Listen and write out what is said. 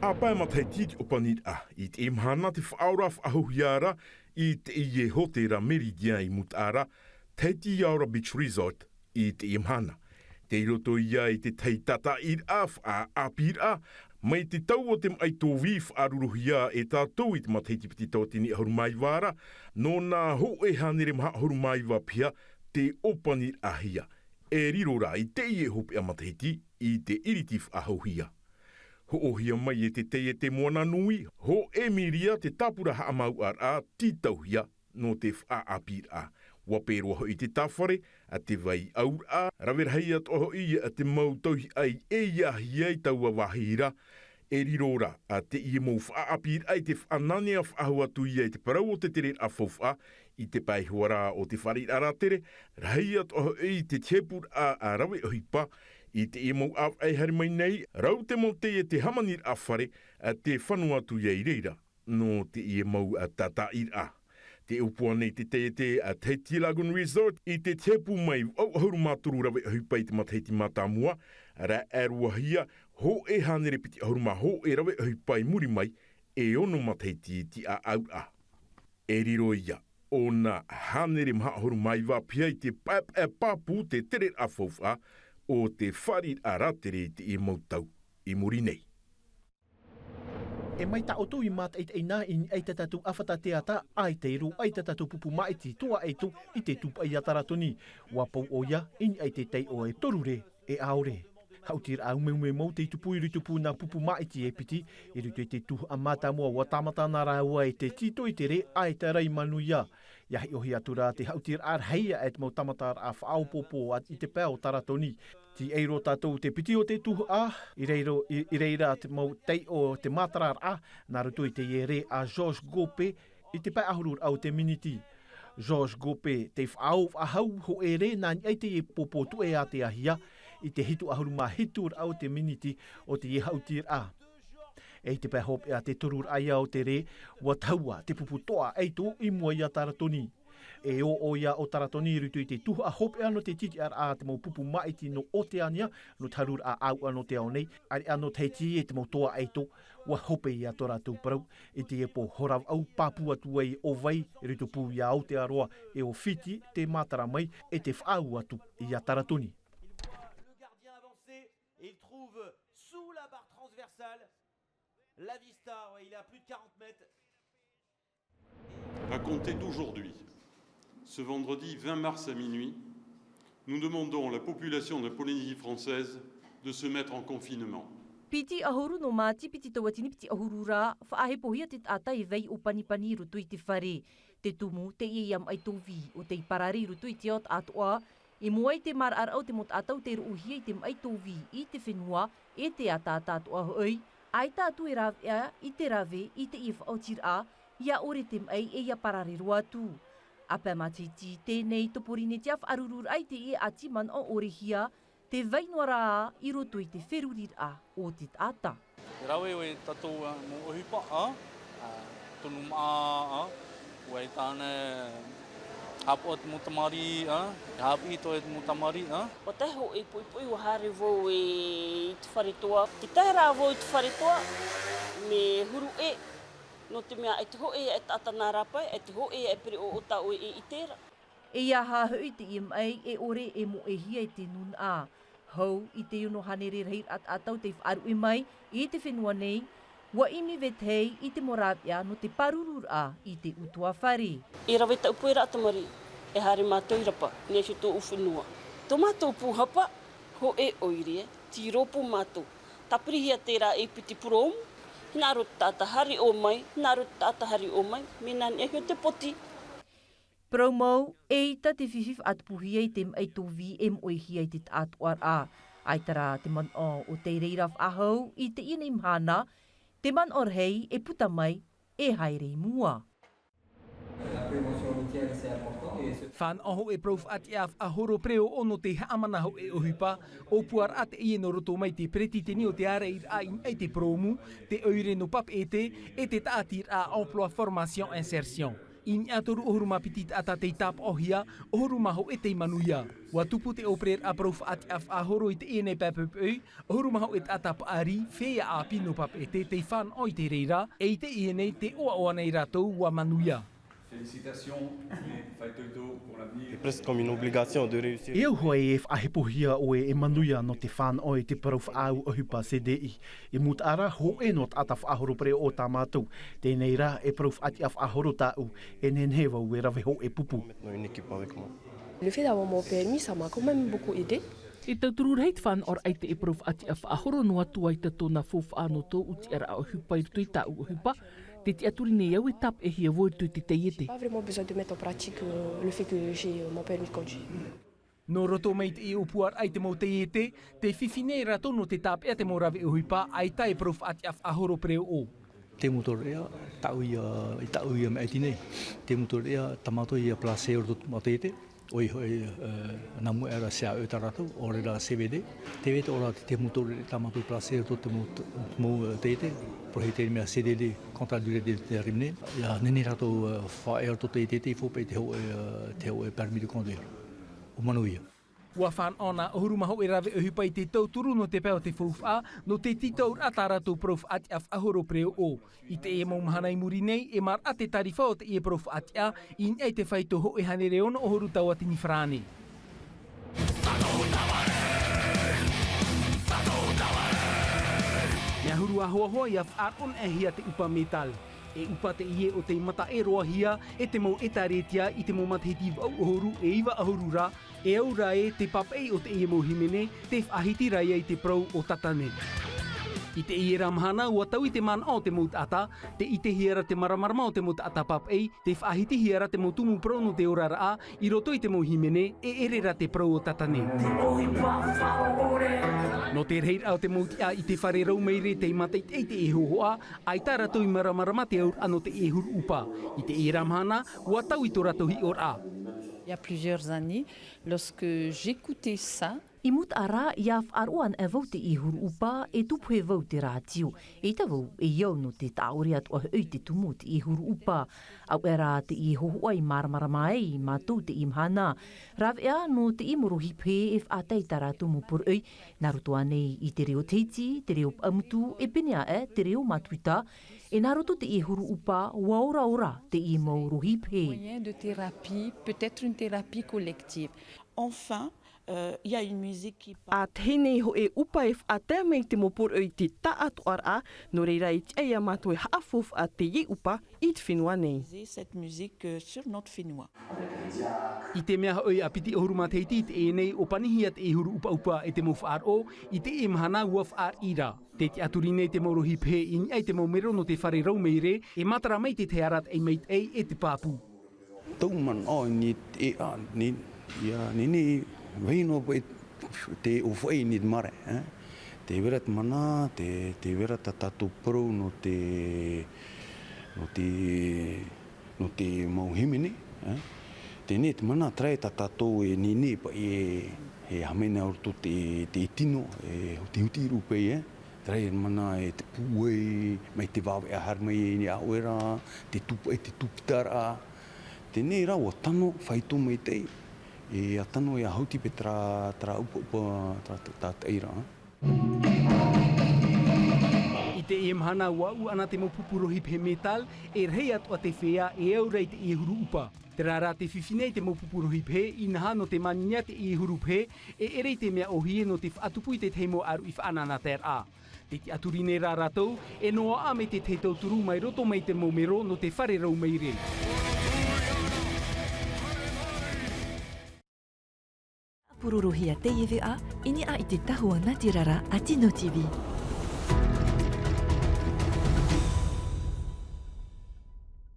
Apa matai titi o panit I te imhana te whaura whahuhiara I te ie hotera meridia I mutara, Teiti Aura Beach Resort I te imhana. Te roto ia I te teitata a apira, mai te tau o te mai tō wif aruruhia tātou I te mateiti piti tōtini ahurumaiwara, no nā ho e hanere maha ahurumaiwa pia te opani ahia. E rirora I te ie hope a mateiti I te iritif ahauhia. Ho ohia mai te te moana nui, ho emiria te tapura haamau a titauhia no te whaapira. Waperoa hoi te tawhare, a te vai aura, rawerhei at oho ia a te mautauhi ai iahi ai taua wahira, e rirora a te ie mou whaapir ai te whananea whahua tui ai te parau o te tere a whawha, I te pai huara o te whari aratere, rahei at oho I te tepur a rawe ohipa, I te ie mou au ai hari mai nei, rau te mo te hamanir a whare, a te whanua tui ai reira, no te ie mou a tatair a. Te upua nei te a Teiti Lagoon Resort I te tepu mai au hauru māturu rawe hupa I te mataiti mātamua, ra aruahia ho e hanere piti hauru mā ho e rawe hupa I muri mai e ono mataiti ti a au a. E riro ia, o nā hanere maha hauru mai wā pia I te papu te tere a whauwha o te whari a ratere te I mautau I muri nei. E mai ta otu I mata I na I ai tatatu awhata te ata ai te iru ai tatatu pupu mai ti tua e tu I te tupa I ataratoni. Wapau o ia I ai te tei o e torure e aore. Hautir au me mau te tupu I tupu na pupu mai ti e piti I rutu te tu a mata mua wa tamata na raua e te tito I te re ai te rei manu ia. Iahi ohi atura te hautir ar heia et mau tamatar a whaau popo at I te pēo taratoni. Ti eiro tātou te piti o te tuhu a, I reira te mau tei o te matarar a, nā rutu I te iere a George Gope I te pai ahurur au te miniti. George Gope te whaau ahau ho e re nā ai te e popo tu e a te ahia, I te hitu ahuru mā hitur au te miniti o te iehautir a. E te pai hope a te turur aia o te re, wa taua te pupu toa eito I mua ia taratoni. E o ia o taratoni I rutu I te tuhu a hope ano te titi ar a te mau pupu maiti no o te ania, no tarur a au ano te au nei, ari ano te ti e te mau toa eito, wa hope ia tora tau parau, I te e po horav au papu atu ai o vai, I rutu pu ia au te aroa, e o fiti te matara mai, e te whaau atu ia taratoni. Le gardien avancé, et il trouve sous la barre transversale la vista, ouais, il est à plus de 40 mètres. À compter d'aujourd'hui, ce vendredi 20 mars à minuit, nous demandons à la population de Polynésie française de se mettre en confinement. Piti ahuru no mati piti tawatini piti ahuru ra whaahe pohia te tata I vei o panipani rutu I te whare. Te tumu te iam ai tovi o te parari rutu I te ot atoa, I mua I te mar ar au te mot atau te ruuhia I te mai tovi I te whenua e te atata atoa hoi. Ai tātu e rave I te rave I te iwa o tir a, ia ore te mai e ia parari roa tu. Apa matiti tēnei toporine te awha arurur ai te e ati man o orehia, te vainora a I roto I te wherurir a o te tata. Te rawe o e tatou mo ohipa a, tonu maa a, o e tāne hap o te mutamari a, hap I to e te mutamari a. O te ho e pui o hare vau I te wharetoa. Ki tēra vau I te wharetoa, me huru e. No te mea e te ho e tata nā rapai, e te ho e pere o ota o e I tēra. E ia hāhui te IMA e ore e mo e hia I te nun a. Hau I te uno hanere reir at atau te wharu I mai I te whenua nei, wa imi vethei I te morapia no te parurur a I te utua whare. I rawe tau pui ratamari, e hare mātou I rapa, ne si tō uwhenua. Tō mātou pūhapa, ho e oire, ti ropo mātou. Tapirihia tērā e piti puromu, Nā ro tāta hari o mai, me nā neho te poti. Promau, e ita te whiwhiw atpuhia I te mai tō VM o hia I te tātuar a. Aitara te man o te reiraf ahau I te ina imhana, te man orhei e puta mai e haere mua. Fan oho e prof at iaf a horo preo ono te haamanaho e ohipa, o puar at e no roto mai te preti te ni o te are I in e te promu, te oire no pap e te taatir a emploi formation insertion. In atoru ohuru mapitit ata te tap ohia, ohuru maho e te manuia. Wa tupu te oprer a prof ati af ahoro i te ene pepepeu, ohuru maho et atap ari, fea a pino pap e te fan oi te reira, e te ene te oa oa nei ratou wa manuia. Félicitations, Faitoito, pour l'avenir. C'est presque comme une obligation de réussir. E au hoi e whahepohia o e manuia no te whan o te prof au ohupa CDI. E mut ara ho e not ataf ahoro pre o tā mātou. Tēnei rā e prof ati af ahoro tāu e nenhewa ue rawe ho e pupu. Une équipe avec moi. Le fait d'avoir mon permis, ça m'a quand même beaucoup aidé. E tauturu reit whan or ai te e prof ati af ahoro no atu ai te tōna fof ano tō uti ara o hupa i tui tāu o hupa. Te te aturi nei au e tap e hia voi tui te teiete. Pas vraiment besoin de mettre en pratique le fait que j'ai mon permis de conduire. No roto mei te e upuar ai te mo teiete, te whiwhinei rato no te tap e te mo rawe uhipa ai tai prof ati af ahoro preo o. Te motor ea tau ia me aitinei. Te motor ea tamato ia place o roto teiete. Oi hoi namu era sea o tarato o rera CBD. Te vete ora te motor tamato place o te mo teiete. Por hei mea CDD, contrat durée déterminée. Ia nene rato whae o te teiete fo pe te ho e permis de conduire. O manuia. Ua whan ona ohuru maho e rawe uhipa i te tauturu no te peo te fuwha, no te titaur atarato prof ati af ahoro preo o. I te e maumahana i muri nei, e mar ate tarifa o te e prof ati a, in ei te whaito ho e hane reono ohuru taua tini whrane. Mea huru a hoa hoa i af aron e hia te upa metal. E upa te ie o te mata e roa hia, e te mau etaretia i te mau matahiti au ohuru e iwa ahuru ra, e au ra e te papei o te ie mau himene, te whahiti rai ai te prau o tatane. I te ie ramhana, ua tau i te mana o te maut ata, te i te hiera te maramarama o te maut ata papei, te whahiti hiera te mau tumu prau no te ora ra, i roto i te mau himene, e ere ra te prau o tatane. No te reira o te mauti a i te whare rau meire te mateit e te ehohoa, ai tā rato i maramarama te aur ano te ehuru upa. I te e ramhana, ua tau i tō ratohi or a. Il y a plusieurs années, lorsque j'écoutais ça, I mut ara ia wharoan e vau te ihuru upa e tupu he vau te rātiu. E tawau e iau no te taori atu au te tumu te ihuru upa. Au e rā te i hohua i maramarama ei mātou te imhana. Rawea no te imuru hiphe e whātei tā rātou mo por ei. Nā roto anei i te reo teiti, te reo amutu, e pinea e te reo matuita. E nā roto te ihuru upa waora ora te i mauru hiphe. Moyen de thérapie, peut-être une thérapie collective. Enfin, il y a une musique qui parle. A tēnei ho e upa e whaatea mei te moporo i te taatoara, no reira i te eia mātou e haafof a te ie upa i te whenua nei. Cette musique sur notre whenua. I te mea oi a piti ohuru mateiti te e nei o panihia te ihuru upa upa e te mo whaaro, i te e mahana ua whaar ira. Te te aturi nei te moro hiphe in ei te mo mero no te whare rau meire, e matara mei te arat e meit ei e te pāpu. Tau man o ni e a ni Veino te uwhai ni mare, te wera te mana, te wera tatu pro no te mauhimene, te ne te mana trai tatu e nini pa e hamene orto te tino, te huti rupei, trai mana e te puei, mai te wawe a harmei ni a oera, te tupitara, te ne rau a tano whaito mai tei. E atano e a hauti pe tra upa tra eira. I te e mhana wau ana te mopupurohi pe metal, e rei atu a te whea e au rei te ihuru upa. Te rara te whiwhinei te mopupurohi pe, i naha no te maninia te ihuru pe, e erei te mea ohie no te whaatupui te teimo aru i whaanana ter a. Te te aturi nei rā rātou, e noa a me te te tauturu mai roto mai te momero no te whare rau mai rei. Pururuhia te iwi a, ini a i te tahua Natirara a Tino TV.